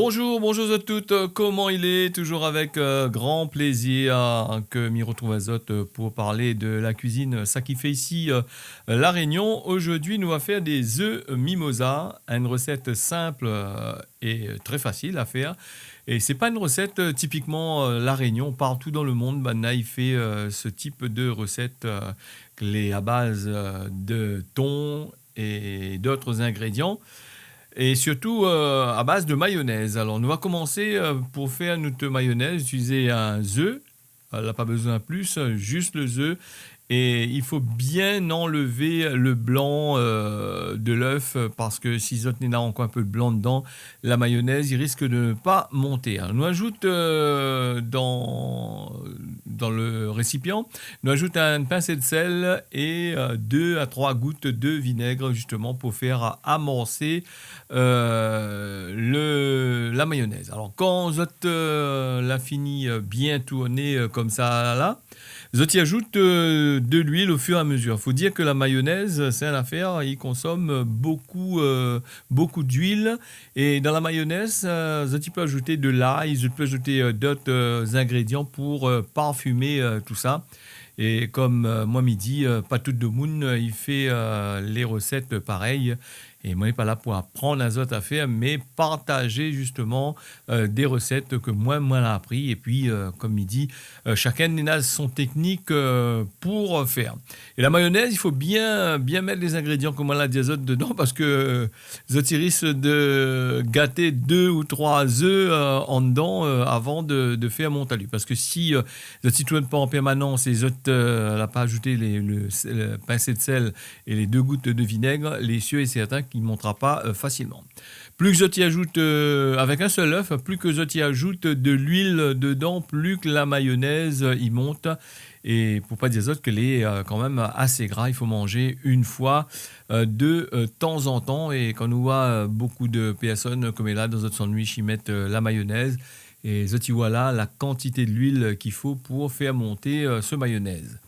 Bonjour, bonjour à toutes. Comment il est? Toujours avec grand plaisir que m'y retrouve Azote pour parler de la cuisine. Ça qui fait ici La Réunion. Aujourd'hui, nous allons faire des œufs mimosa, une recette simple et très facile à faire. Et c'est pas une recette typiquement La Réunion. Partout dans le monde, il fait ce type de recette à base de thon et d'autres ingrédients et surtout à base de mayonnaise. Alors, nous allons commencer pour faire notre mayonnaise, utiliser un œuf. Elle n'a pas besoin de plus, juste le œuf. Et il faut bien enlever le blanc de l'œuf parce que si vous avez encore un peu de blanc dedans, la mayonnaise, il risque de ne pas monter. Alors, nous ajoute dans le récipient, nous ajoute une pincée de sel et 2 à 3 gouttes de vinaigre justement pour faire amorcer la mayonnaise. Alors quand vous la fini bien tournée comme ça là, vous y ajoute de l'huile au fur et à mesure. Il faut dire que la mayonnaise, c'est une affaire, il consomme beaucoup d'huile. Et dans la mayonnaise, vous peut ajouter de l'ail, vous peut ajouter d'autres ingrédients pour parfumer tout ça. Et comme moi midi, pas tout le monde, il fait les recettes pareilles. Et moi, je n'ai pas là pour apprendre à autres à faire, mais partager justement des recettes que moi j'ai appris. Et puis, comme il dit, chacun a son technique pour faire. Et la mayonnaise, il faut bien mettre les ingrédients comme on l'a dit dedans parce que ils risquent de gâter 2 ou 3 œufs en dedans avant de faire mon talus. Parce que si vous ne tournez pas en permanence et vous n'avez pas ajouté le pincé de sel et les 2 gouttes de vinaigre, les cieux et certains qui ne montera pas facilement. Plus que je y ajoute avec un seul œuf, plus que je y ajoute de l'huile dedans, plus que la mayonnaise y monte. Et pour pas dire autre qu'elle est quand même assez gras, il faut manger une fois de temps en temps. Et quand on voit beaucoup de personnes comme là dans notre sandwich, ils mettent la mayonnaise. Et y voilà la quantité de l'huile qu'il faut pour faire monter ce mayonnaise.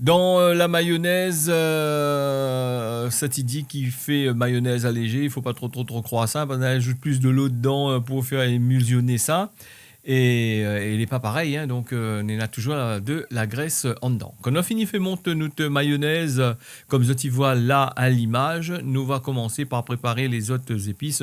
Dans la mayonnaise, ça t'y dit qu'il fait mayonnaise allégée, il ne faut pas trop croissant, parce qu'on ajoute plus de l'eau dedans pour faire émulsionner ça. Et il n'est pas pareil, hein, donc on a toujours de la graisse en dedans. Quand on a fini fait monter notre mayonnaise, comme vous voyez là à l'image, nous va commencer par préparer les autres épices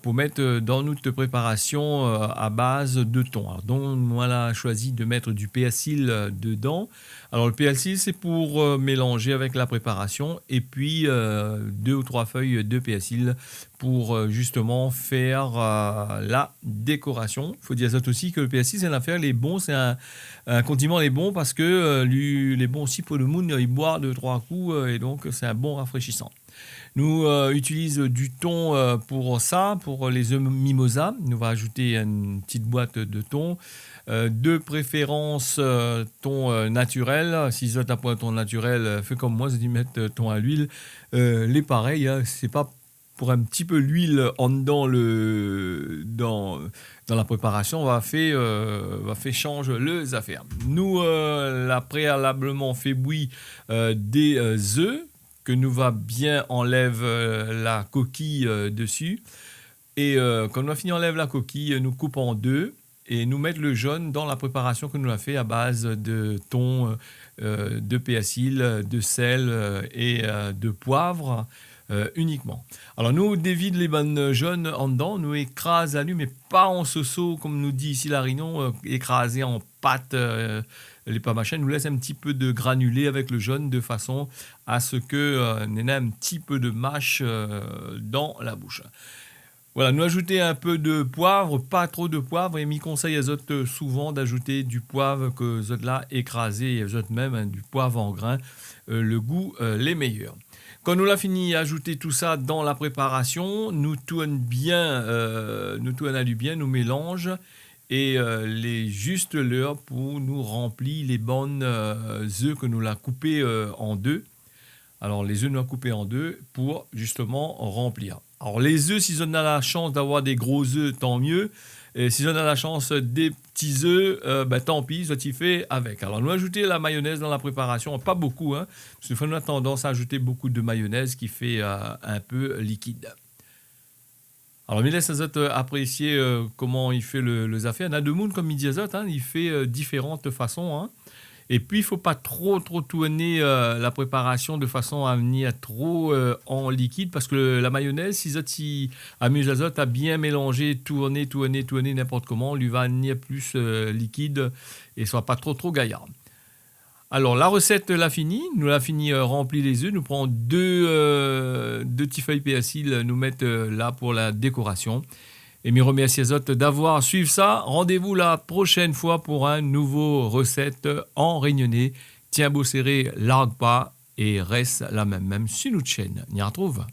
pour mettre dans notre préparation à base de thon. Alors, donc, moi, là, choisi de mettre du persil dedans. Alors, le persil, c'est pour mélanger avec la préparation. Et puis, 2 ou 3 feuilles de persil pour justement faire la décoration. Il faut dire ça aussi que le persil, c'est une affaire, les bons, c'est un condiment les bons parce que les bons aussi pour le monde, ils boivent 2-3 coups et donc c'est un bon rafraîchissant. Nous utilisons du thon pour ça, pour les œufs mimosa. Nous va ajouter une petite boîte de thon. De préférence thon naturel. Si vous êtes un thon naturel, faites comme moi, vous allez mettre thon à l'huile. Les pareils, hein, c'est pas pour un petit peu l'huile en dedans dans la préparation, on va faire change les affaires. Nous l'a préalablement fait bouillir des œufs que nous va bien enlève la coquille dessus. Et quand on a fini enlève la coquille, nous coupe en deux et nous mettre le jaune dans la préparation que nous avons fait à base de thon, de persil, de sel et de poivre uniquement. Alors nous dévide les bonnes jaunes en dedans, nous écrase à lui, mais pas en soso comme nous dit ici la Réunion, écrasé en pâte. Les pamachins nous laissent un petit peu de granulé avec le jaune de façon à ce que on ait un petit peu de mâche dans la bouche. Voilà, nous ajouter un peu de poivre, pas trop de poivre, et m'y conseille à autres souvent d'ajouter du poivre que vous là écrasé, et vous même hein, du poivre en grains, le goût les meilleurs. Quand nous l'avons fini d'ajouter tout ça dans la préparation, nous tournons bien, nous mélange et juste l'heure pour nous remplir les bonnes œufs que nous l'avons coupés en deux. Alors les œufs nous l'avons coupés en deux pour justement remplir. Alors les œufs, si on a la chance d'avoir des gros œufs, tant mieux. Et si on a la chance des petits œufs, tant pis, ça t'y fait avec. Alors nous ajouter la mayonnaise dans la préparation, pas beaucoup, hein, parce qu'on a tendance à ajouter beaucoup de mayonnaise qui fait un peu liquide. Alors, il laisse Azot apprécier comment il fait les affaires. Il y en a deux mondes, comme il dit Azot, hein, il fait différentes façons. Hein. Et puis, il ne faut pas trop tourner la préparation de façon à venir trop en liquide, parce que la mayonnaise, si Azot amuse Azot à bien mélanger, tourner n'importe comment, lui va venir plus liquide et soit pas trop gaillard. Alors, la recette l'a fini. Nous l'a fini rempli les œufs. Nous prenons deux petites feuilles persil, nous mettre là pour la décoration. Et mes remercie les autres d'avoir suivi ça. Rendez-vous la prochaine fois pour un nouveau recette en réunionnais. Tiens beau serré, largue pas et reste la même sur notre chaîne. On y retrouve.